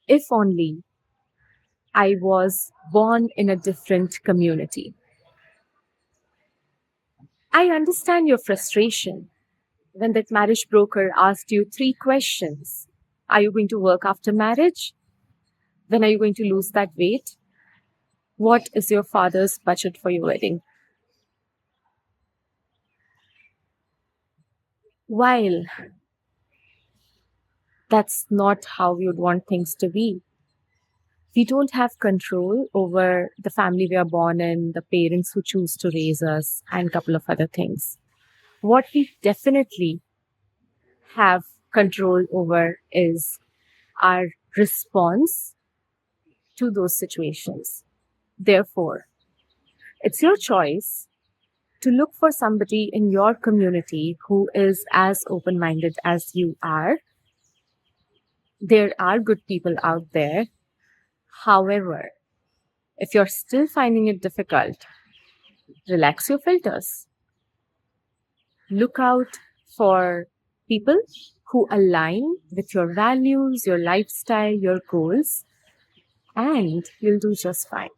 If only I was born in a different community. I understand your frustration when that marriage broker asked you three questions. Are you going to work after marriage? When are you going to lose that weight? What is your father's budget for your wedding? While that's not how we would want things to be, we don't have control over the family we are born in, the parents who choose to raise us, and a couple of other things. What we definitely have control over is our response to those situations. Therefore, it's your choice to look for somebody in your community who is as open minded as you are. There are good people out there. However, if you're still finding it difficult, relax your filters. Look out for people who align with your values, your lifestyle, your goals, and you'll do just fine.